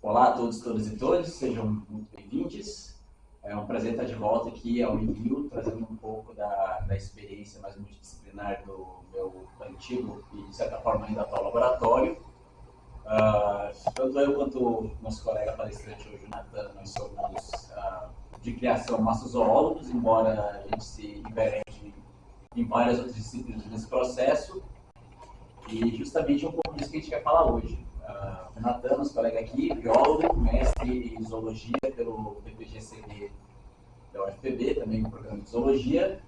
Olá a todos, todas e todos, sejam muito bem-vindos. É um prazer estar de volta aqui ao Envio, trazendo um pouco da experiência mais multidisciplinar do meu antigo e, de certa forma, ainda atual laboratório. Tanto eu quanto o nosso colega palestrante hoje, o Natan, nós somos de criação massozoólogos, embora a gente se enverede em várias outras disciplinas nesse processo. E justamente um pouco disso que a gente quer falar hoje. O Natan, nosso colega aqui, biólogo, mestre em zoologia pelo BPGCB da UFPB, também no programa de zoologia,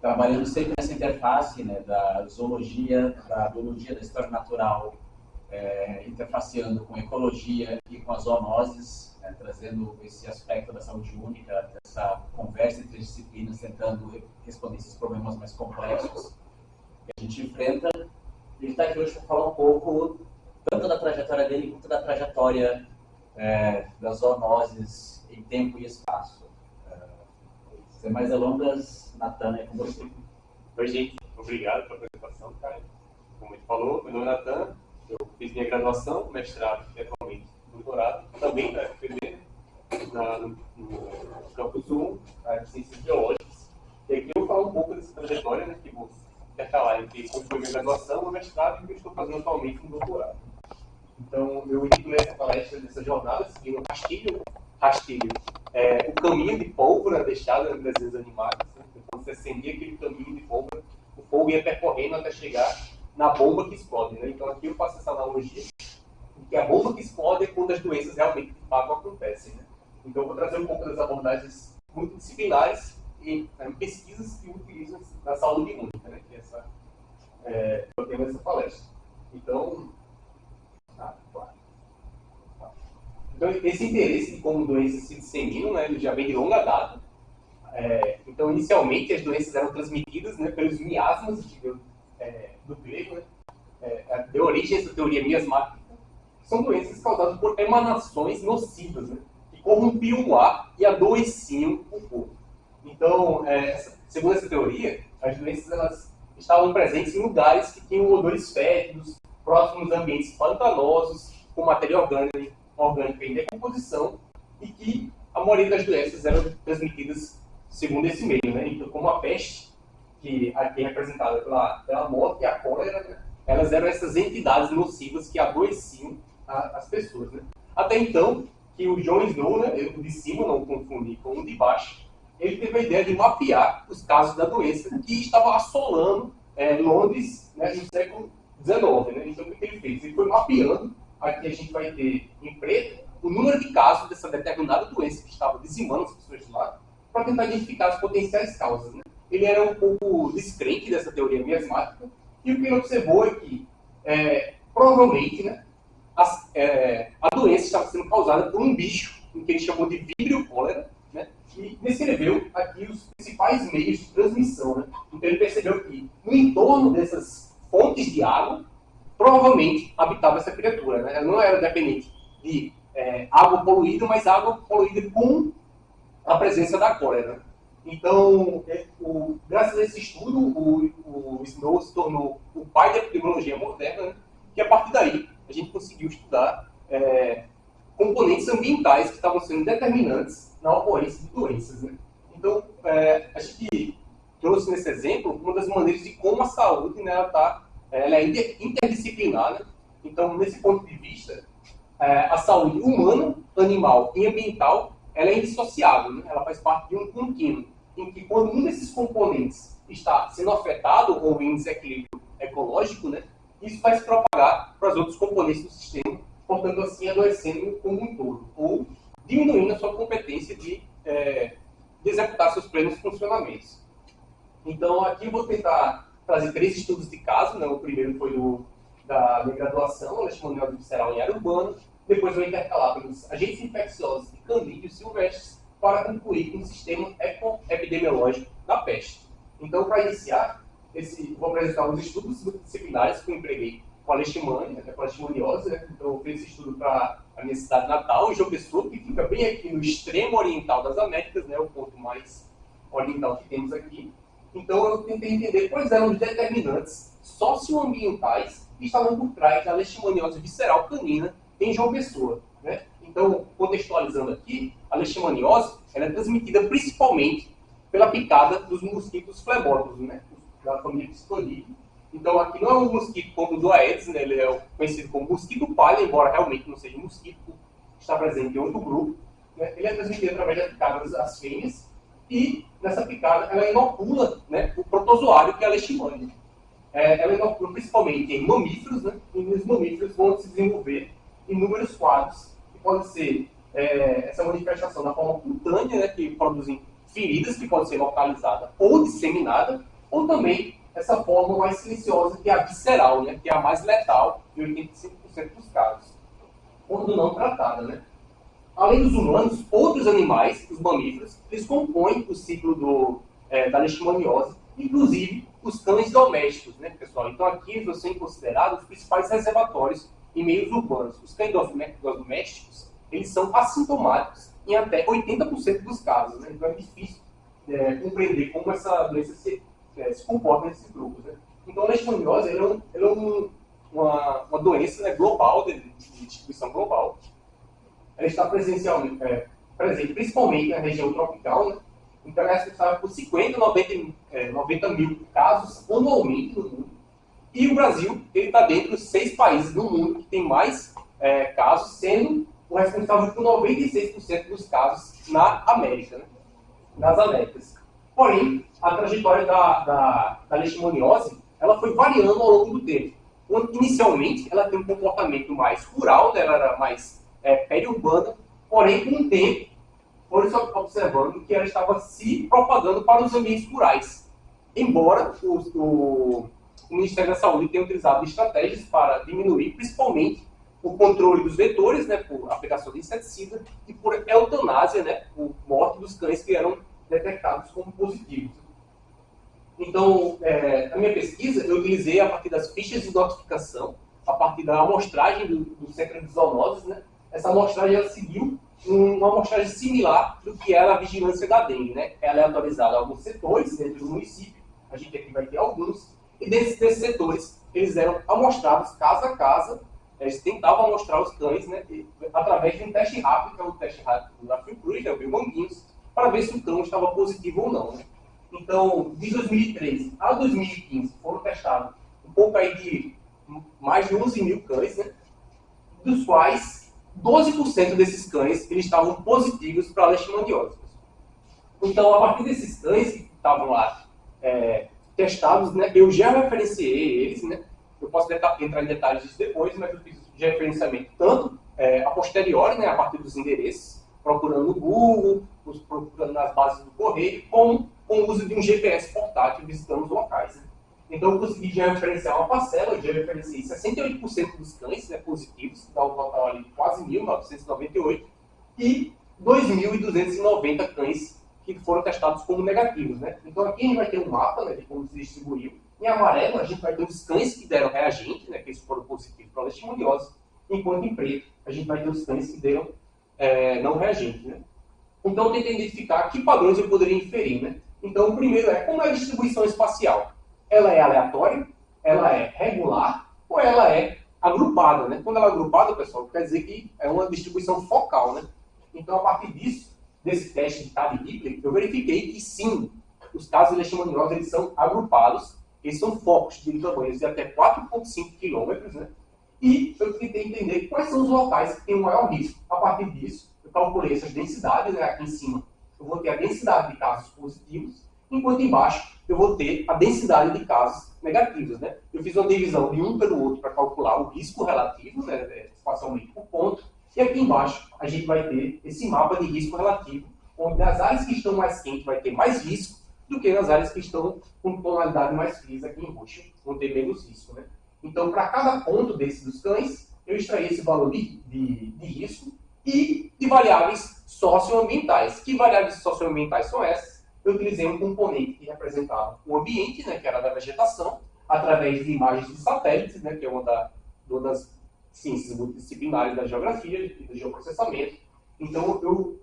trabalhando sempre nessa interface, né, da zoologia, da biologia, da história natural, interfaceando com ecologia e com as zoonoses, trazendo esse aspecto da saúde única, dessa conversa entre disciplinas, tentando responder esses problemas mais complexos que a gente enfrenta. Ele está aqui hoje para falar um pouco tanto da trajetória dele quanto da trajetória das zoonoses em tempo e espaço. Sem mais delongas, Natan, é com você. Oi, gente. Obrigado pela apresentação, Caio. Como ele falou, meu nome é Natan, eu fiz minha graduação, mestrado e atualmente doutorado, também na UFPB, no Campus 1, de Ciências Biológicas. E aqui eu falo um pouco dessa trajetória, né, que vou intercalar entre como foi minha graduação, meu mestrado e o que eu estou fazendo atualmente no doutorado. Então, eu intitulei essa palestra dessa jornada seguindo rastilho, o caminho de pólvora deixado em desenhos animais. Né? Quando você acendia aquele caminho de pólvora, o fogo ia percorrendo até chegar na bomba que explode. Né? Então, aqui eu faço essa analogia de que a bomba que explode é quando as doenças realmente de fato acontecem. Né? Então, eu vou trazer um pouco das abordagens multidisciplinares e pesquisas que utilizam na saúde única, né? Que eu tenho nessa palestra. Então, esse interesse de como doenças se disseminam, né, ele já vem de longa data. Então, inicialmente, as doenças eram transmitidas, né, pelos miasmas do grego, né, deu origem a essa teoria miasmática, que são doenças causadas por emanações nocivas, né, que corrompiam o ar e adoeciam o corpo. Então, segundo essa teoria, as doenças elas estavam presentes em lugares que tinham odores fétidos, próximos a ambientes pantanosos, com matéria orgânica em decomposição, e que a maioria das doenças eram transmitidas segundo esse meio. Né? Então, como a peste, que aqui é representada pela morte e a cólera, né? Elas eram essas entidades nocivas que adoeciam as pessoas. Né? Até então, que o John Snow, né, o de cima, não confundir com o de baixo, ele teve a ideia de mapear os casos da doença que estava assolando Londres, né, no século XIX. Né? Então, o que ele fez? Ele foi mapeando, aqui a gente vai ter em preto, o número de casos dessa determinada doença que estava dizimando as pessoas de lá, para tentar identificar as potenciais causas. Né? Ele era um pouco descrente dessa teoria miasmática, e o que ele observou é que, provavelmente, né, a doença estava sendo causada por um bicho, que ele chamou de vibrio cólera, né, e descreveu aqui os principais meios de transmissão. Né? Então ele percebeu que, no entorno dessas fontes de água, provavelmente habitava essa criatura. Né? Ela não era dependente de água poluída, mas água poluída com a presença da cólera. Então, graças a esse estudo, o Snow se tornou o pai da epidemiologia moderna, né? Que a partir daí a gente conseguiu estudar componentes ambientais que estavam sendo determinantes na ocorrência de doenças. Né? Então, a gente trouxe nesse exemplo uma das maneiras de como a saúde, né, ela é interdisciplinar. Né? Então, nesse ponto de vista, a saúde humana, animal e ambiental, ela é indissociável. Né? Ela faz parte de um contínuo, em que quando um desses componentes está sendo afetado ou em desequilíbrio ecológico, né, isso vai se propagar para os outros componentes do sistema, portanto, assim, adoecendo como um todo, ou diminuindo a sua competência de executar seus plenos funcionamentos. Então, aqui eu vou tentar trazer 3 estudos de caso. Né? O primeiro foi da minha graduação, leishmaniose visceral em área urbana. Depois eu vou intercalar pelos agentes infecciosos de canídeos silvestres para concluir com o sistema epidemiológico da peste. Então, para iniciar, vou apresentar os estudos multidisciplinares que eu empreguei com a leishmania, com a leishmaniose. Né? Então, eu fiz esse estudo para a minha cidade natal, em João Pessoa, que fica bem aqui no extremo oriental das Américas, né? O ponto mais oriental que temos aqui. Então, eu tentei entender quais eram os determinantes socioambientais que estavam por trás da leishmaniose visceral canina em João Pessoa. Né? Então, contextualizando aqui, a leishmaniose ela é transmitida principalmente pela picada dos mosquitos flebótomos, né? Da família Psittodidae. Então, aqui não é um mosquito como o do Aedes, né? Ele é conhecido como mosquito palha, embora realmente não seja um mosquito, está presente em outro grupo. Né? Ele é transmitido através das picadas das fêmeas, e nessa picada ela inocula, né, o protozoário, que é a leishmania. Ela inocula principalmente em mamíferos, né? E nos mamíferos vão se desenvolver inúmeros quadros, que podem ser essa manifestação na forma cutânea, né, que produzem feridas, que podem ser localizadas ou disseminadas, ou também essa forma mais silenciosa, que é a visceral, né, que é a mais letal, em 85% dos casos, quando não tratada. Né? Além dos humanos, outros animais, os mamíferos, eles compõem o ciclo da leishmaniose, inclusive os cães domésticos, né, pessoal? Então aqui eles são considerados os principais reservatórios em meios urbanos. Os cães domésticos, eles são assintomáticos em até 80% dos casos, né? Então é difícil compreender como essa doença se comporta nesses grupos. Né? Então a leishmaniose é uma doença, né, global, de distribuição global. Ela está presente principalmente na região tropical, né? Então ela é responsável por 50, 90 mil casos anualmente no mundo. E o Brasil está dentro dos 6 países do mundo que tem mais casos, sendo o responsável por 96% dos casos na América, né? Nas Américas. Porém, a trajetória da leishmaniose ela foi variando ao longo do tempo. Inicialmente, ela tem um comportamento mais rural, né? Ela era mais periurbana, porém, com o tempo, foram observando que ela estava se propagando para os ambientes rurais. Embora o Ministério da Saúde tenha utilizado estratégias para diminuir, principalmente, o controle dos vetores, né, por aplicação de inseticida, e por eutanásia, né, por morte dos cães que eram detectados como positivos. Então, na minha pesquisa, eu utilizei a partir das fichas de notificação, a partir da amostragem do Centro de Zoonoses, né? Essa amostragem ela seguiu uma amostragem similar do que era a vigilância da dengue, né? Ela é atualizada em alguns setores dentro do município, a gente aqui vai ter alguns, e desses setores, eles eram amostrados casa a casa, eles tentavam amostrar os cães, né, através de um teste rápido, que é o teste rápido da Fiocruz, né, o Biomanguinhos, para ver se o cão estava positivo ou não. Né? Então, de 2013 a 2015, foram testados um pouco aí de mais de 11 mil cães, né, dos quais 12% desses cães eles estavam positivos para a leishmaniose. Então, a partir desses cães que estavam lá testados, né, eu já referenciei eles, né, eu posso entrar em detalhes disso depois, mas eu fiz de referenciamento tanto a posteriori, né, a partir dos endereços, procurando no Google, procurando nas bases do correio, como com o uso de um GPS portátil visitando os locais. Né. Então eu consegui já referenciar uma parcela, eu já referenciei 68% dos cães, né, positivos, que dá um total ali de quase 1.998, e 2.290 cães que foram testados como negativos. Né. Então aqui a gente vai ter um mapa, né, de como se distribuiu. Em amarelo, a gente vai ter os cães que deram reagente, né, que eles foram positivos para a leishmaniose, enquanto em preto, a gente vai ter os cães que deram não reagente. Né. Então, eu tentei identificar que padrões eu poderia inferir. Né. Então, o primeiro como é a distribuição espacial? Ela é aleatória, ela é regular, ou ela é agrupada? Né. Quando ela é agrupada, pessoal, quer dizer que é uma distribuição focal. Né. Então, a partir disso, desse teste de Cade-Ripley, eu verifiquei que sim, os casos de leishmaniose eles são agrupados. Eles são focos de tamanhos de até 4,5 km, né? E eu tentei entender quais são os locais que têm o maior risco. A partir disso, eu calculei essas densidades, né? Aqui em cima eu vou ter a densidade de casos positivos, enquanto embaixo eu vou ter a densidade de casos negativos. Né? Eu fiz uma divisão de um pelo outro para calcular o risco relativo, né? Espacialmente por ponto, e aqui embaixo a gente vai ter esse mapa de risco relativo, onde nas áreas que estão mais quentes vai ter mais risco, do que nas áreas que estão com tonalidade mais frias aqui em roxo, vão ter menos risco. Né? Então, para cada ponto desse dos cães, eu extraí esse valor de risco e de variáveis socioambientais. Que variáveis socioambientais são essas? Eu utilizei um componente que representava o ambiente, né, que era da vegetação, através de imagens de satélites, né, que é uma das ciências multidisciplinares da geografia e do geoprocessamento. Então, eu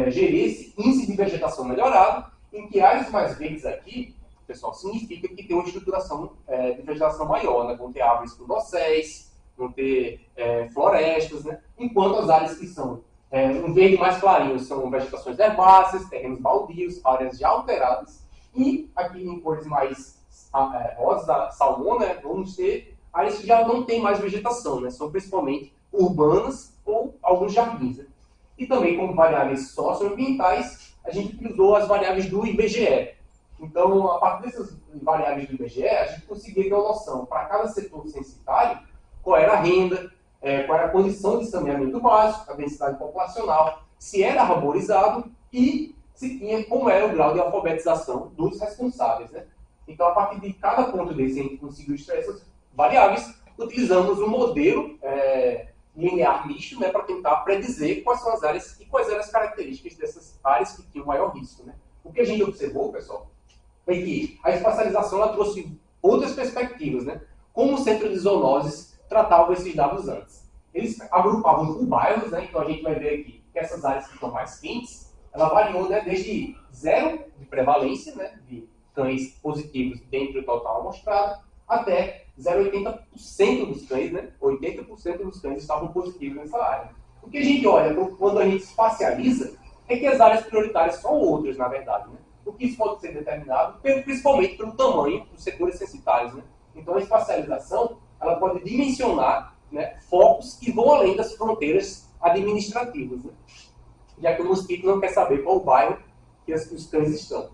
gerei esse índice de vegetação melhorado, em que áreas mais verdes aqui, pessoal, significa que tem uma estruturação de vegetação maior, né? Vão ter árvores com dosséis, vão ter florestas, né? Enquanto as áreas que são Um verde mais clarinho são vegetações herbáceas, terrenos baldios, áreas já alteradas. E aqui em cores mais rosa, salmão, né, vamos ter áreas que já não tem mais vegetação, né, são principalmente urbanas ou alguns jardins. Né. E também como variáveis socioambientais, a gente utilizou as variáveis do IBGE. Então, a partir dessas variáveis do IBGE, a gente conseguia ter uma noção para cada setor censitário qual era a renda, qual era a condição de saneamento básico, a densidade populacional, se era arborizado e se tinha como era o grau de alfabetização dos responsáveis. Né? Então, a partir de cada ponto desse, a gente conseguiu extrair essas variáveis, utilizamos um modelo linear misto, né, para tentar predizer quais são as áreas e quais eram as características dessas áreas que tinham maior risco. Né? O que a gente observou, pessoal, é que a espacialização ela trouxe outras perspectivas. Né? Como o Centro de Zoonoses tratava esses dados antes. Eles agrupavam por bairros, né? Então a gente vai ver aqui que essas áreas que estão mais quentes, ela variou, né, desde 0 de prevalência, né, de cães positivos dentro do total amostrado, até 0,80% dos cães, né, 80% dos cães estavam positivos nessa área. O que a gente olha quando a gente espacializa é que as áreas prioritárias são outras, na verdade. Né? O que isso pode ser determinado principalmente pelo tamanho dos setores censitários. Né? Então a espacialização ela pode dimensionar, né, focos que vão além das fronteiras administrativas. Né? Já que o mosquito não quer saber qual o bairro que os cães estão.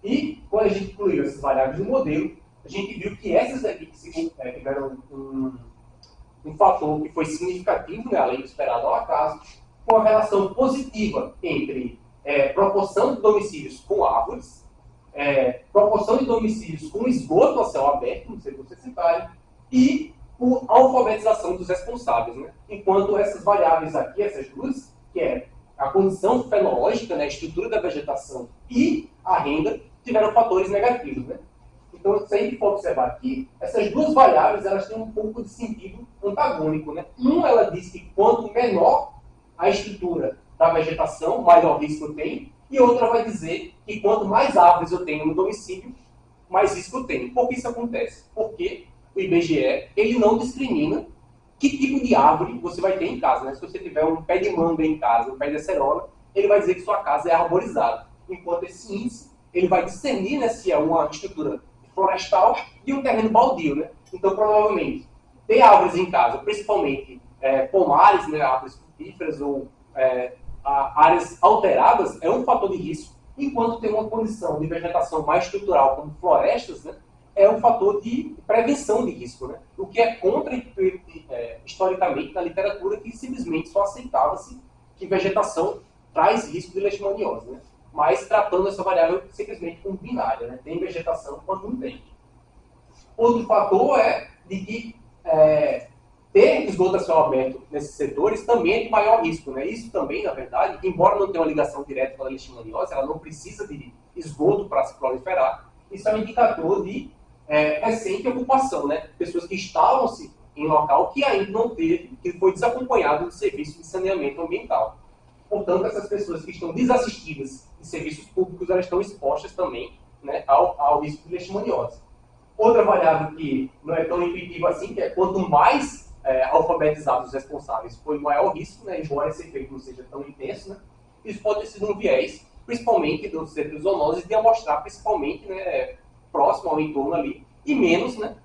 E, quando a gente incluiu essas variáveis no modelo, a gente viu que essas aqui que tiveram um fator que foi significativo, né, além do esperado ao acaso, com a relação positiva entre proporção de domicílios com árvores, proporção de domicílios com esgoto a céu aberto, no setor censitário, e a alfabetização dos responsáveis. Né? Enquanto essas variáveis aqui, essas duas, que é a condição fenológica, né, a estrutura da vegetação e a renda, tiveram fatores negativos. Né? Então, se a gente for observar aqui, essas duas variáveis elas têm um pouco de sentido antagônico. Né? Ela diz que quanto menor a estrutura da vegetação, maior risco tem, e outra vai dizer que quanto mais árvores eu tenho no domicílio, mais risco eu tenho. Por que isso acontece? Porque o IBGE ele não discrimina que tipo de árvore você vai ter em casa. Né? Se você tiver um pé de manga em casa, um pé de acerola, ele vai dizer que sua casa é arborizada. Enquanto esse índice ele vai discernir, né, se é uma estrutura florestal e um terreno baldio. Né? Então, provavelmente, ter árvores em casa, principalmente pomares, né, árvores frutíferas ou áreas alteradas, é um fator de risco, enquanto tem uma condição de vegetação mais estrutural, como florestas, né, é um fator de prevenção de risco, né? O que é contra, historicamente, na literatura, que simplesmente só aceitava-se que vegetação traz risco de leishmaniose, né? Mas tratando essa variável simplesmente como binária, né? Tem vegetação quando não tem. Outro fator é de que ter esgoto a céu aberto nesses setores também é de maior risco, né? Isso também, na verdade, embora não tenha uma ligação direta com a leishmaniose, ela não precisa de esgoto para se proliferar, isso é um indicador de recente ocupação, né? Pessoas que instalam-se em local que ainda não teve, que foi desacompanhado do serviço de saneamento ambiental. Portanto, essas pessoas que estão desassistidas de serviços públicos, elas estão expostas também, né, ao risco de leishmaniose. Outra variável que não é tão intuitiva assim, que é quanto mais alfabetizados os responsáveis, foi maior o risco, né, embora esse efeito não seja tão intenso, né, isso pode ter sido um viés, principalmente do centro de zoonoses, de amostrar principalmente, né, próximo ao entorno ali, e menos, né,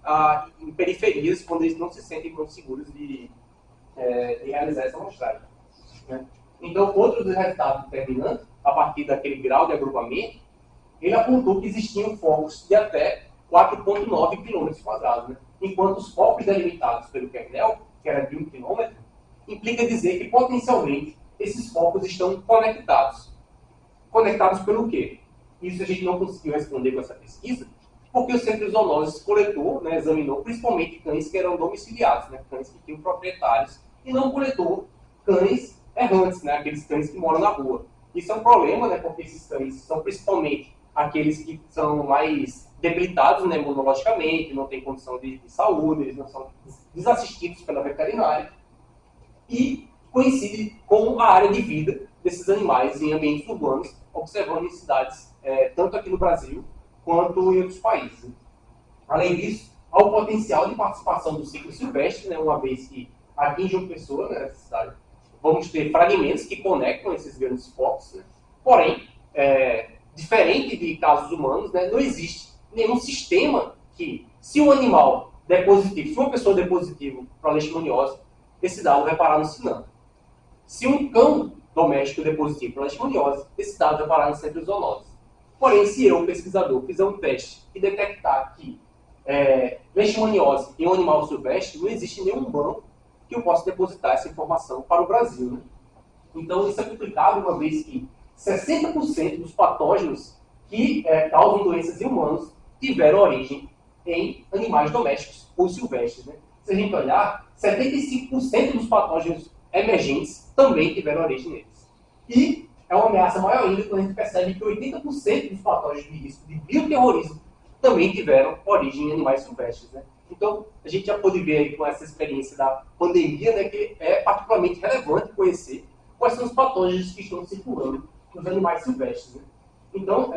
em periferias, quando eles não se sentem tão seguros de realizar essa amostragem. Né. Então, outro dos resultados determinantes, a partir daquele grau de agrupamento, ele apontou que existiam focos de até 4,9 km². Né? Enquanto os focos delimitados pelo kernel, que era de 1 km, implica dizer que, potencialmente, esses focos estão conectados. Conectados pelo quê? Isso a gente não conseguiu responder com essa pesquisa, porque o Centro de Zoonoses coletou, né, examinou principalmente cães que eram domiciliados, né, cães que tinham proprietários, e não coletou cães errantes, né, aqueles cães que moram na rua. Isso é um problema, né, porque esses cães são principalmente aqueles que são mais debilitados, né, imunologicamente, não têm condição de saúde, eles não são desassistidos pela veterinária, e coincide com a área de vida desses animais em ambientes urbanos, observando em cidades, tanto aqui no Brasil, quanto em outros países. Além disso, há o potencial de participação do ciclo silvestre, né, uma vez que aqui em João Pessoa, né, nessa cidade, vamos ter fragmentos que conectam esses grandes focos, né? Porém, diferente de casos humanos, né, não existe nenhum sistema que, se um animal der positivo, se uma pessoa der positivo para a leishmaniose, esse dado vai parar no Sinan. Se um cão doméstico der positivo para a leishmaniose, esse dado vai parar no centro de zoonose. Porém, se eu, pesquisador, fizer um teste e detectar que leishmaniose em um animal silvestre, não existe nenhum banco que eu possa depositar essa informação para o Brasil, né? Então, isso é complicado, uma vez que 60% dos patógenos que causam doenças em humanos tiveram origem em animais domésticos ou silvestres, né? Se a gente olhar, 75% dos patógenos emergentes também tiveram origem neles. E é uma ameaça maior ainda quando a gente percebe que 80% dos patógenos de risco de bioterrorismo também tiveram origem em animais silvestres, né? Então, a gente já pôde ver aí com essa experiência da pandemia, né, que é particularmente relevante conhecer quais são os patógenos que estão circulando nos animais silvestres, né? Então,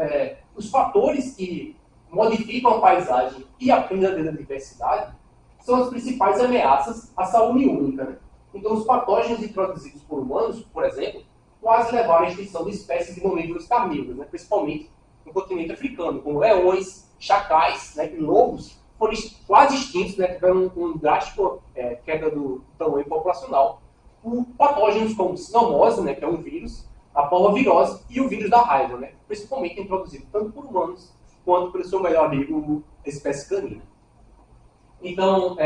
os fatores que modificam a paisagem e a perda da diversidade são as principais ameaças à saúde única, né? Então, os patógenos introduzidos por humanos, por exemplo, quase levaram à extinção de espécies de mamíferos carnívoros, né? Principalmente no continente africano, como leões, chacais, né, e lobos, foram quase extintos, né, tiveram um drástico queda do tamanho populacional, por patógenos como sinomose, né, que é um vírus, a parvovirose e o vírus da raiva, né, principalmente introduzido tanto por humanos quanto pelo seu melhor amigo, a espécie canina. Então,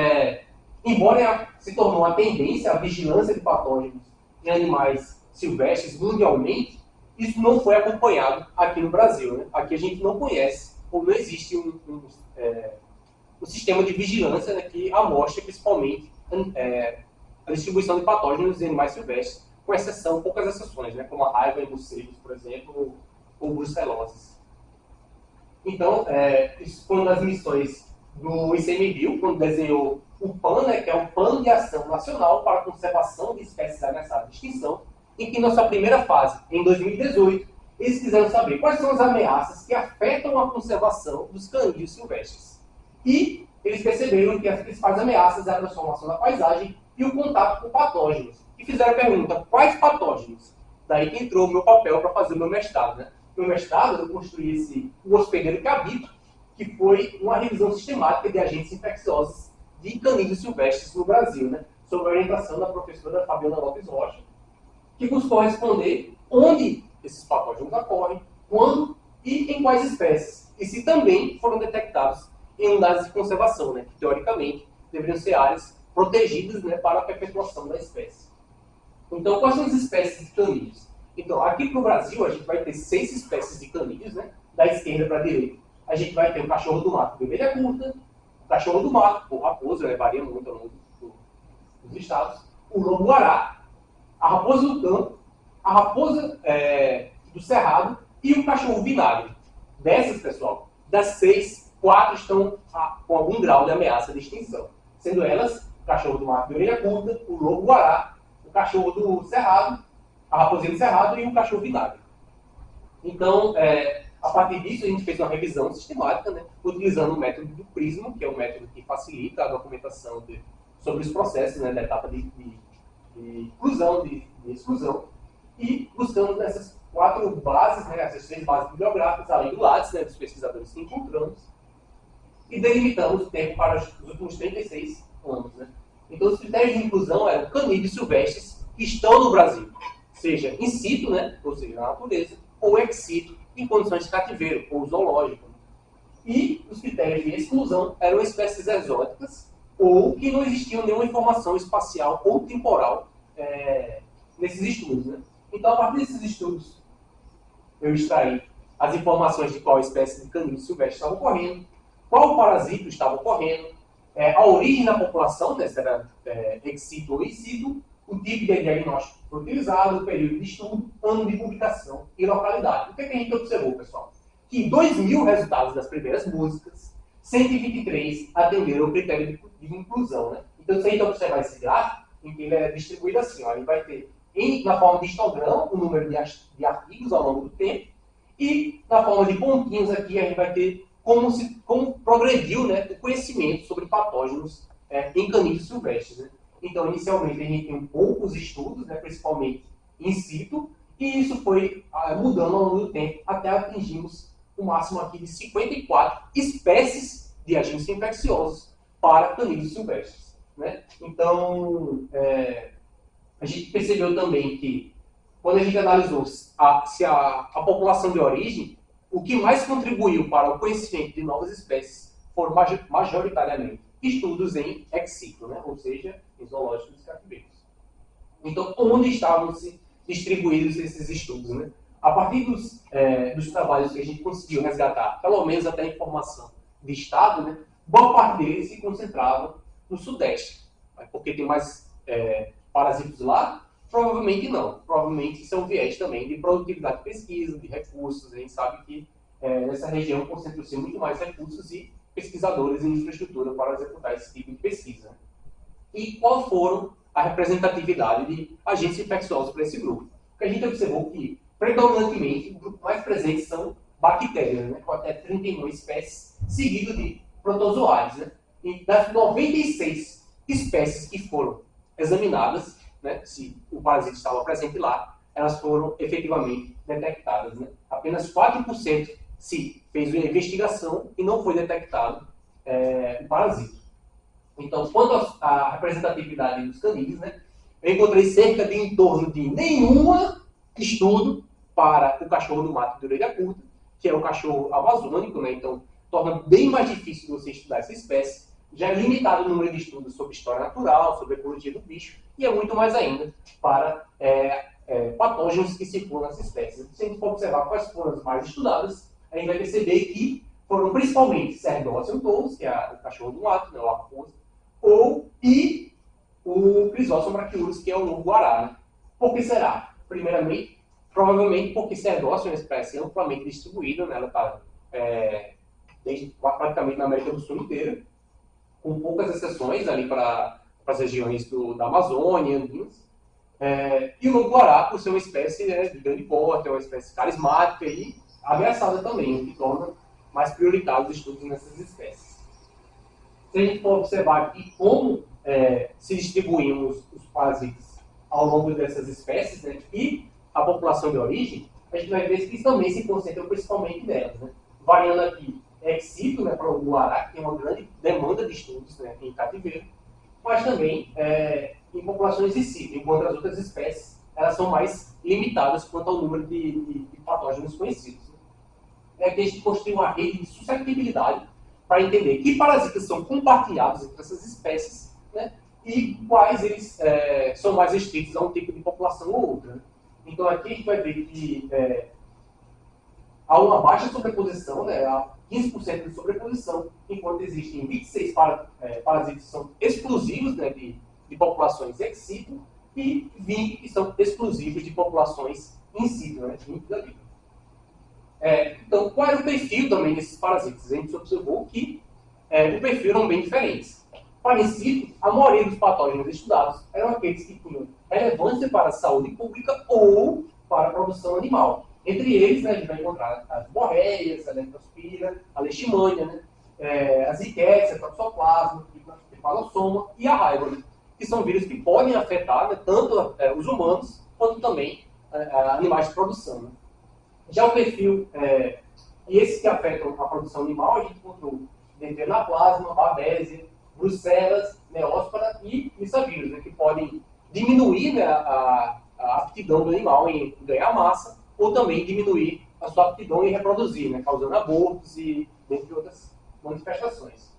embora se tornou uma tendência a vigilância de patógenos em animais silvestres mundialmente, isso não foi acompanhado aqui no Brasil, né? Aqui a gente não conhece, ou não existe um sistema de vigilância, né, que amostra principalmente a distribuição de patógenos em animais silvestres, com exceção, poucas exceções, né, como a raiva em morcegos, por exemplo, ou bruceloses. Então, isso foi uma das missões do ICMBio, quando desenhou o PAN, né, que é o Plano de Ação Nacional para a Conservação de Espécies Ameaçadas de Extinção, em que, na sua primeira fase, em 2018, eles quiseram saber quais são as ameaças que afetam a conservação dos canídeos silvestres. E eles perceberam que as principais ameaças eram a transformação da paisagem e o contato com patógenos. E fizeram a pergunta, quais patógenos? Daí que entrou o meu papel para fazer o meu mestrado, né? No meu mestrado, eu construí o hospedeiro que habito, que foi uma revisão sistemática de agentes infecciosos de canídeos silvestres no Brasil, né? Sob a orientação da professora Fabiana Lopes Rocha, que buscou responder onde esses patógenos ocorrem, quando e em quais espécies, e se também foram detectados em unidades de conservação, né, que teoricamente deveriam ser áreas protegidas, né, para a perpetuação da espécie. Então, quais são as espécies de canídeos? Então, aqui para o Brasil, a gente vai ter 6 espécies de canídeos, né, da esquerda para a direita. A gente vai ter o cachorro do mato de orelha curta, o cachorro do mato, ou raposa, né, varia muito ao longo dos estados, o lobo-guará, a raposa do campo, a raposa do cerrado e o cachorro vinagre. Dessas, pessoal, das 6, 4 estão com algum grau de ameaça de extinção. Sendo elas o cachorro do mato de orelha curta, o lobo-guará, o cachorro do cerrado, a raposinha do cerrado e o cachorro vinagre. Então, a partir disso, a gente fez uma revisão sistemática, né, utilizando o método do PRISMA, que é um método que facilita a documentação sobre os processos, né, da etapa de inclusão, de exclusão, e buscamos nessas 4 bases, né, essas 3 bases bibliográficas, além do LADES, né, dos pesquisadores que encontramos, e delimitamos o tempo para os últimos 36 anos. Né. Então, os critérios de inclusão eram canídeos silvestres que estão no Brasil, seja in situ, né, ou seja, na natureza, ou ex situ, em condições de cativeiro, ou zoológico. E os critérios de exclusão eram espécies exóticas, ou que não existia nenhuma informação espacial ou temporal nesses estudos. Né? Então, a partir desses estudos, eu extraí as informações de qual espécie de canídeo silvestre estava ocorrendo, qual parasito estava ocorrendo, a origem da população, né, se era ex situ ou in situ, o tipo de diagnóstico que foi utilizado, o período de estudo, ano de publicação e localidade. O que a gente observou, pessoal? Que em 2.000 resultados das primeiras músicas, 123 atenderam o critério de inclusão. Né? Então, se a gente observar esse gráfico, em que ele é distribuído assim, ó, ele vai ter, na forma de histograma, o número de artigos ao longo do tempo, e na forma de pontinhos aqui, a gente vai ter como progrediu, né, o conhecimento sobre patógenos em canídeos silvestres. Né? Então, inicialmente, a gente tem poucos estudos, né, principalmente in situ, e isso foi mudando ao longo do tempo, até atingirmos o máximo aqui de 54 espécies de agentes infecciosos para canídeos silvestres, né? Então, a gente percebeu também que, quando a gente analisou se a população de origem, o que mais contribuiu para o conhecimento de novas espécies foram majoritariamente estudos em ex situ, né? Ou seja, em zoológicos de cativeiros. Então, onde estavam distribuídos esses estudos, né? A partir dos trabalhos que a gente conseguiu resgatar, pelo menos até a informação de estado, né? Boa parte deles se concentrava no Sudeste, porque tem mais parasitos lá? Provavelmente não. Provavelmente isso é um viés também de produtividade de pesquisa, de recursos. A gente sabe que nessa região concentram-se muito mais recursos e pesquisadores em infraestrutura para executar esse tipo de pesquisa. E qual foram a representatividade de agentes infecciosos para esse grupo? Porque a gente observou que, predominantemente, o grupo mais presente são bactérias, né, com até 31 espécies, seguido de protozoários. Né? E das 96 espécies que foram examinadas, né, se o parasita estava presente lá, elas foram efetivamente detectadas. Né? Apenas 4% se fez uma investigação e não foi detectado o parasita. Então, quanto à representatividade dos canídeos, né, eu encontrei cerca de em torno de nenhum estudo para o cachorro do mato de orelha curta, que é o cachorro amazônico, né, então torna bem mais difícil você estudar essa espécie. Já é limitado o número de estudos sobre história natural, sobre ecologia do bicho, e é muito mais ainda para patógenos que circulam nessa espécie. Se a gente for observar quais foram as mais estudadas, a gente vai perceber que foram principalmente Cerdócio todos, que é o cachorro do mato, né, o raposa, e o Crisóstomo brachyurus, que é o lobo-guará. Né? Por que será? Primeiramente, provavelmente porque Cerdócio é uma espécie amplamente distribuída, né? Ela está praticamente na América do Sul inteira, com poucas exceções ali para as regiões da Amazônia, Andinas. E o lobo-guará, por ser uma espécie de grande porte, é uma espécie carismática e ameaçada também, o que torna mais prioritários os estudos nessas espécies. Se a gente for observar aqui como se distribuem os parasitas ao longo dessas espécies, né, e a população de origem, a gente vai ver que isso também se concentra principalmente nelas. Né? Variando aqui ex situ, né, para o guará, que tem uma grande demanda de estudos, né, em cativeiro, mas também em populações in situ, enquanto as outras espécies elas são mais limitadas quanto ao número de patógenos conhecidos. Né? Aqui a gente construiu uma rede de suscetibilidade para entender que parasitas são compartilhados entre essas espécies, né, e quais eles são mais restritos a um tipo de população ou outra. Né? Então aqui a gente vai ver que há uma baixa sobreposição, né, há 15% de sobreposição, enquanto existem 26 parasitas que são exclusivos, né, de populações ex situ e 20 que são exclusivos de populações in situ, né, 20 dali. Então, qual era o perfil também desses parasitas? A gente observou que o perfil eram bem diferentes. Para in situ, a maioria dos patógenos estudados eram aqueles que tinham relevância para a saúde pública ou para a produção animal. Entre eles, né, a gente vai encontrar as borreias, a leptospira, a leishmania, né, as riquécias, a toxoplasma, a tripanossoma e a raiva, né, que são vírus que podem afetar, né, tanto os humanos quanto também animais de produção. Né. Já o perfil, e esses que afetam a produção animal, a gente encontrou dendrenaplasma, babésia, brucelas, neóspora e missavírus, né, que podem diminuir, né, a aptidão do animal em ganhar massa, ou também diminuir a sua aptidão em reproduzir, né, causando abortos e dentre outras manifestações.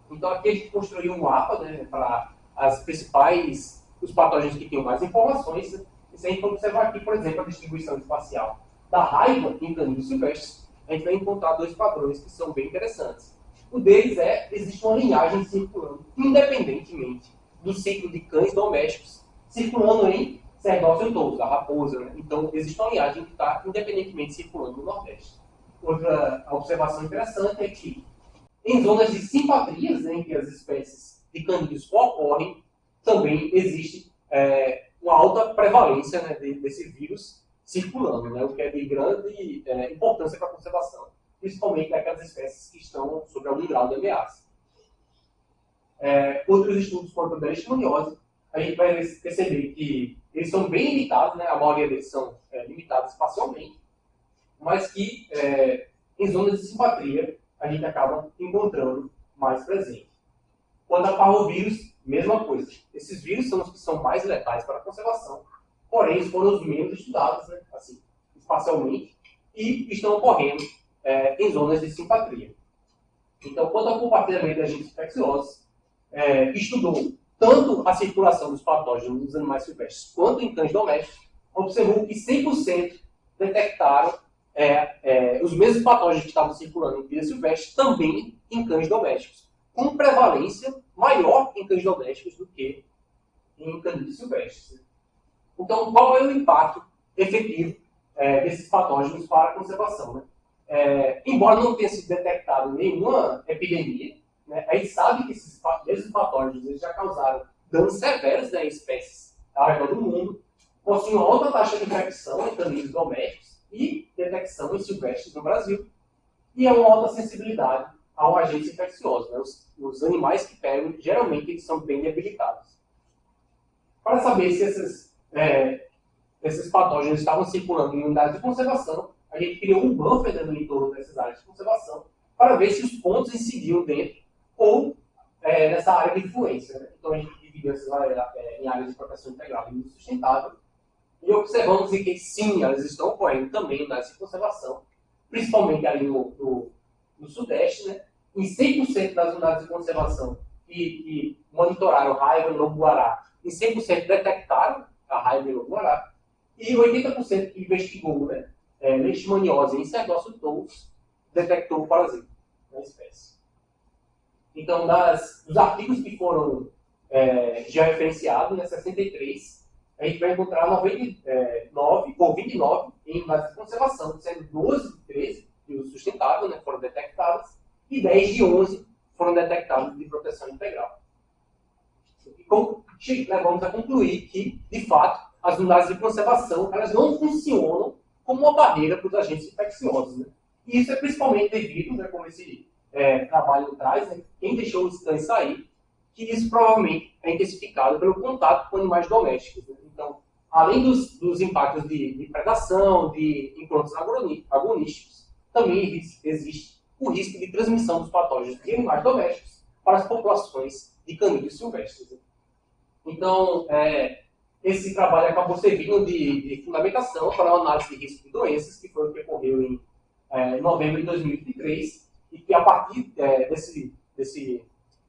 Então aqui a gente construiu um mapa, né, para os patógenos que tinham mais informações. E se a gente observar aqui, por exemplo, a distribuição espacial da raiva em canídeos silvestres, a gente vai encontrar dois padrões que são bem interessantes. O deles existe uma linhagem circulando independentemente do ciclo de cães domésticos, circulando em Cerdócio todos, a raposa. Né? Então, existe uma linhagem que está independentemente circulando no Nordeste. Outra observação interessante é que, em zonas de simpatrias, né, em que as espécies de canídeos ocorrem, também existe uma alta prevalência, né, desse vírus circulando, né, o que é de grande importância para a conservação, principalmente naquelas espécies que estão sob algum grau de ameaça. Outros estudos quanto à leishmaniose a gente vai perceber que eles são bem limitados, né? A maioria deles são limitados espacialmente, mas que em zonas de simpatia a gente acaba encontrando mais presente. Quanto a parvovírus, mesma coisa. Esses vírus são os que são mais letais para a conservação, porém eles foram os menos estudados, né? Assim, espacialmente, e estão ocorrendo em zonas de simpatia. Então, quanto ao compartilhamento de agentes infecciosos, estudou tanto a circulação dos patógenos nos animais silvestres quanto em cães domésticos, observou que 100% detectaram os mesmos patógenos que estavam circulando em vida silvestre também em cães domésticos, com prevalência maior em cães domésticos do que em cães silvestres. Então, qual é o impacto efetivo desses patógenos para a conservação? Né? Embora não tenha sido detectado nenhuma epidemia, né, a gente sabe que esses mesmos patógenos eles já causaram danos severos em espécies ao redor do mundo, possuem uma alta taxa de infecção em caninos domésticos e detecção em silvestres no Brasil, e é uma alta sensibilidade ao agente infeccioso. Né? Os animais que pegam, geralmente, eles são bem debilitados. Para saber se esses patógenos estavam circulando em unidades de conservação, a gente criou um buffer no entorno dessas áreas de conservação para ver se os pontos incidiam dentro ou nessa área de influência. Né? Então, a gente dividiu essas áreas em áreas de proteção integral e sustentável e observamos que, sim, elas estão ocorrendo também em unidades de conservação, principalmente ali no Sudeste, né? Em 100% das unidades de conservação que monitoraram raiva no Lobo-Guará, em 100% detectaram a raiva no Lobo-Guará, e 80% que investigou, né, leishmaniose em cerdócio tous, detectou o parasita na espécie. Então, dos artigos que foram já referenciados, né, 63, a gente vai encontrar 29 em unidades de conservação, sendo 12 de 13 de uso sustentável, né, foram detectadas, e 10 de 11 foram detectados de proteção integral. Então, vamos a concluir que, de fato, as unidades de conservação elas não funcionam como uma barreira para os agentes infecciosos. Né? E isso é principalmente devido, né, como esse trabalho traz, né, quem deixou os cães sair, que isso provavelmente é intensificado pelo contato com animais domésticos. Né? Então, além dos impactos de predação, de encontros agonísticos, também existe o risco de transmissão dos patógenos de animais domésticos para as populações de canídeos silvestres. Né? Então, esse trabalho acabou servindo de fundamentação para a análise de risco de doenças, que foi o que ocorreu em novembro de 2023, e que a partir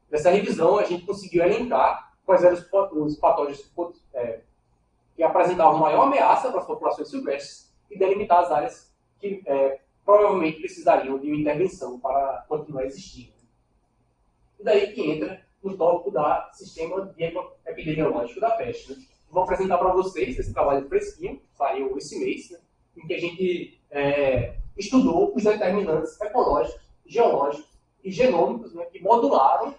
dessa revisão a gente conseguiu elencar quais eram os patógenos que apresentavam maior ameaça para as populações silvestres e delimitar as áreas que provavelmente precisariam de uma intervenção para continuar existindo. E daí que entra no tópico do sistema epidemiológico da peste. Né? Vou apresentar para vocês esse trabalho fresquinho, saiu esse mês, né? Em que a gente estudou os determinantes ecológicos, geológicos e genômicos, né, que modularam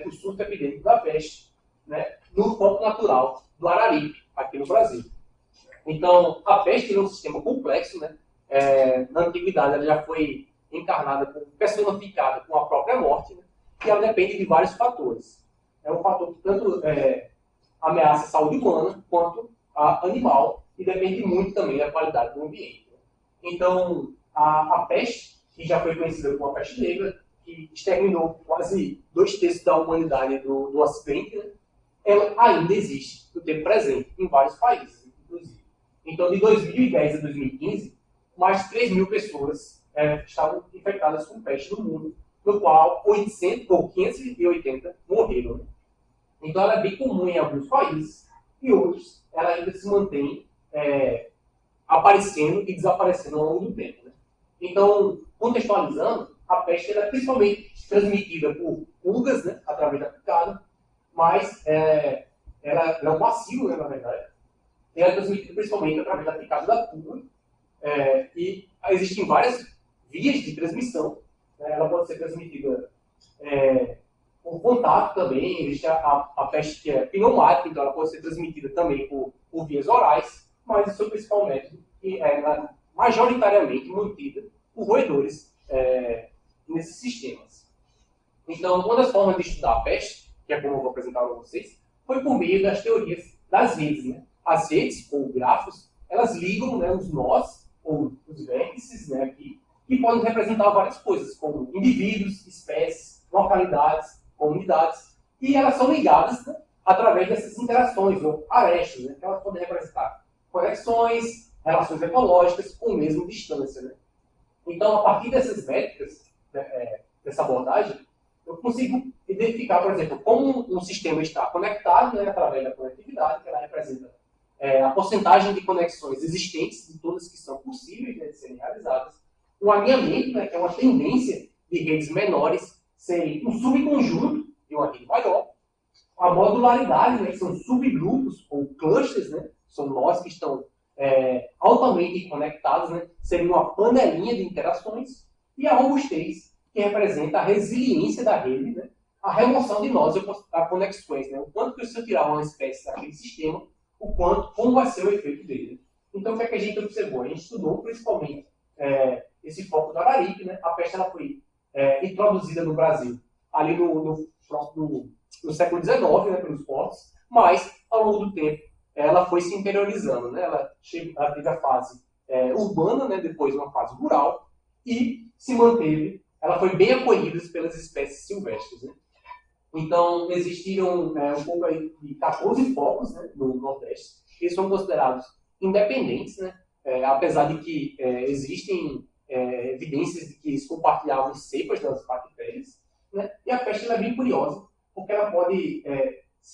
o surto epidêmico da peste, né, no foco natural do Araripe, aqui no Brasil. Então, a peste é um sistema complexo, né? Na antiguidade ela já foi encarnada, personificada com a própria morte, né? E ela depende de vários fatores. É um fator que tanto ameaça a saúde humana quanto a animal e depende muito também da qualidade do ambiente. Né? Então, a peste, que já foi conhecida como a peste negra, que exterminou quase 2/3 da humanidade do Ocidente, né? Ela ainda existe no tempo presente em vários países, inclusive. Então, de 2010 a 2015, mais de 3 mil pessoas estavam infectadas com peste no mundo, no qual 580 morreram. Né? Então, ela é bem comum em alguns países e outros ela ainda se mantém aparecendo e desaparecendo ao longo do tempo. Né? Então, contextualizando, a peste é principalmente transmitida por pulgas, né, através da picada, mas ela é um bacilo, né, na verdade. Ela é transmitida principalmente através da picada da pulga. E existem várias vias de transmissão. Né? Ela pode ser transmitida por contato também. Existe a peste que é pneumática, então ela pode ser transmitida também por vias orais, mas esse é o principal método que é majoritariamente mantida por roedores nesses sistemas. Então, uma das formas de estudar a peste, que é como eu vou apresentar para vocês, foi por meio das teorias das redes, né? As redes, ou grafos, elas ligam, né, os nós, ou os vértices, né, aqui, que podem representar várias coisas, como indivíduos, espécies, localidades, comunidades, e elas são ligadas, né, através dessas interações, ou arestas, né, que elas podem representar conexões, relações ecológicas, ou mesmo distância. Né? Então, a partir dessas métricas, dessa abordagem, eu consigo identificar, por exemplo, como um sistema está conectado, né, através da conectividade, que ela representa a porcentagem de conexões existentes, de todas que são possíveis, né, de serem realizadas, o alinhamento, né, que é uma tendência de redes menores serem um subconjunto de uma rede maior, a modularidade, né, que são subgrupos ou clusters, né, são nós que estão altamente conectados, né, seria uma panelinha de interações, e a robustez, que representa a resiliência da rede, né, a remoção de nós a conexões, né, o quanto que se eu tirar uma espécie daquele sistema, como vai ser o efeito dele. Então, o que é que a gente observou? A gente estudou principalmente esse foco do Araripe, né, a peste ela foi introduzida no Brasil ali no século XIX, né, pelos portos, mas ao longo do tempo ela foi se interiorizando, né? Ela teve a fase urbana, né? Depois uma fase rural, e se manteve, ela foi bem acolhida pelas espécies silvestres. Né? Então, existiram um pouco aí de 14 focos, né, no Nordeste, eles são considerados independentes, né? Apesar de que existem evidências de que eles compartilhavam cepas das bactérias, né? E a peste ela é bem curiosa, porque ela pode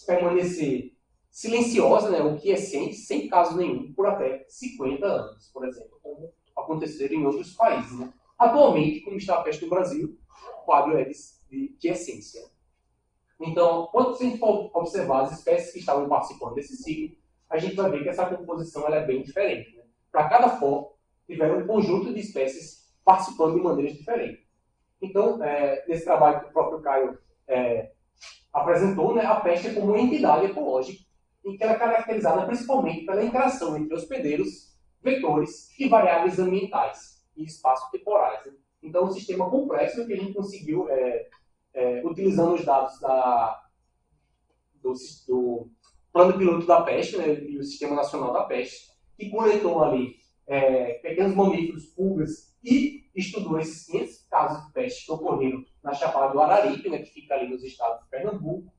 permanecer silenciosa, né, o que é sem caso nenhum, por até 50 anos, por exemplo, como aconteceu em outros países. Né? Atualmente, como está a peste no Brasil, o quadro é de quiescência. Então, quando a gente for observar as espécies que estavam participando desse ciclo, a gente vai ver que essa composição ela é bem diferente. Né? Para cada foco, tiveram um conjunto de espécies participando de maneiras diferentes. Então, nesse trabalho que o próprio Caio apresentou, né, a peste como uma entidade ecológica, em que ela é caracterizada principalmente pela interação entre hospedeiros, vetores e variáveis ambientais e espaço-temporais. Né? Então, um sistema complexo que a gente conseguiu, utilizando os dados do Plano Piloto da Peste, né, e o Sistema Nacional da Peste, que coletou ali pequenos mamíferos, pulgas, e estudou esses 500 casos de peste que ocorreram na Chapada do Araripe, né, que fica ali nos estados de Pernambuco,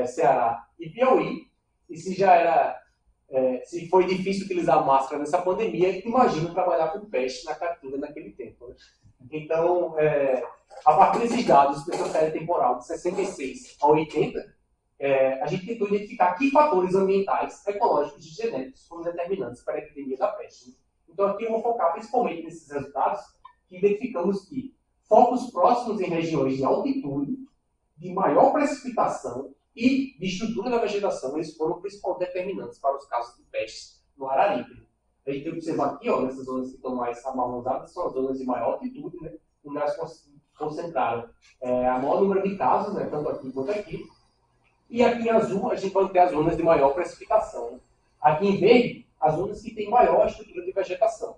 Ceará e Piauí. E se foi difícil utilizar máscara nessa pandemia, imagina trabalhar com peste na Caatinga naquele tempo. Né? Então, a partir desses dados dessa série temporal de 66 a 80, a gente tentou identificar que fatores ambientais, ecológicos e genéticos foram determinantes para a epidemia da peste. Né? Então, aqui eu vou focar principalmente nesses resultados, que identificamos que focos próximos em regiões de altitude, de maior precipitação e de estrutura da vegetação, eles foram principais determinantes para os casos de pestes no Araripe. A gente tem que observar aqui, ó, nessas zonas que estão mais amarronzadas, são as zonas de maior altitude, né, onde elas concentraram a maior número de casos, né, tanto aqui quanto aqui. E aqui em azul, a gente vai ter as zonas de maior precipitação. Né? Aqui em verde, as zonas que têm maior estrutura de vegetação.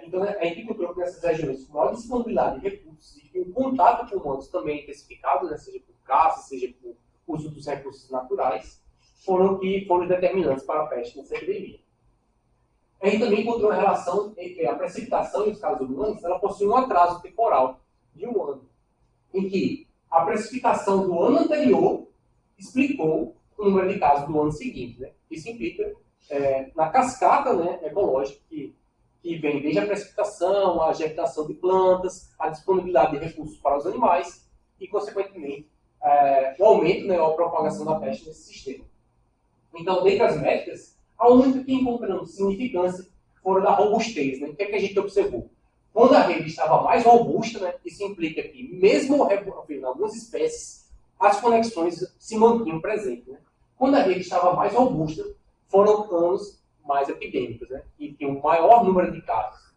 Então, a gente encontrou que nessas regiões com maior disponibilidade de recursos e o contato com humanos também intensificado, né, seja por caça, seja por uso dos recursos naturais, foram os determinantes para a peste nessa epidemia. A gente também encontrou uma relação entre a precipitação e os casos humanos, ela possui um atraso temporal de um ano, em que a precipitação do ano anterior explicou o número de casos do ano seguinte. Né? Isso implica na cascata, né, ecológica que vem desde a precipitação, a germinação de plantas, a disponibilidade de recursos para os animais e, consequentemente, o aumento, né, ou a propagação da peste nesse sistema. Então, dentre as métricas, a única que encontramos significância foram da robustez. Né? O que é que a gente observou? Quando a rede estava mais robusta, né, isso implica que, mesmo em algumas espécies, as conexões se mantinham presentes. Né? Quando a rede estava mais robusta, foram anos mais epidêmicos, né? E tinham um maior número de casos.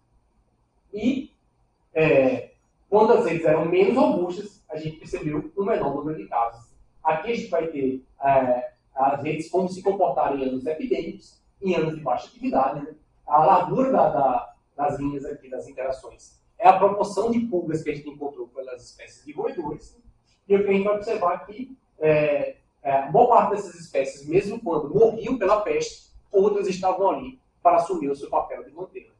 E, quando as redes eram menos robustas, a gente percebeu um menor número de casos. Aqui a gente vai ter as redes como se comportaram em anos epidêmicos, em anos de baixa atividade. Né? A largura das linhas aqui, das interações, é a proporção de pulgas que a gente encontrou pelas espécies de roedores. Né? E o que a gente vai observar aqui A boa parte dessas espécies, mesmo quando morriam pela peste, outras estavam ali para assumir o seu papel de mantê-la.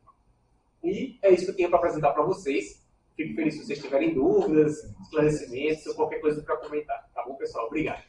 E é isso que eu tinha para apresentar para vocês. Fico feliz se vocês tiverem dúvidas, esclarecimentos ou qualquer coisa para comentar. Tá bom, pessoal? Obrigado.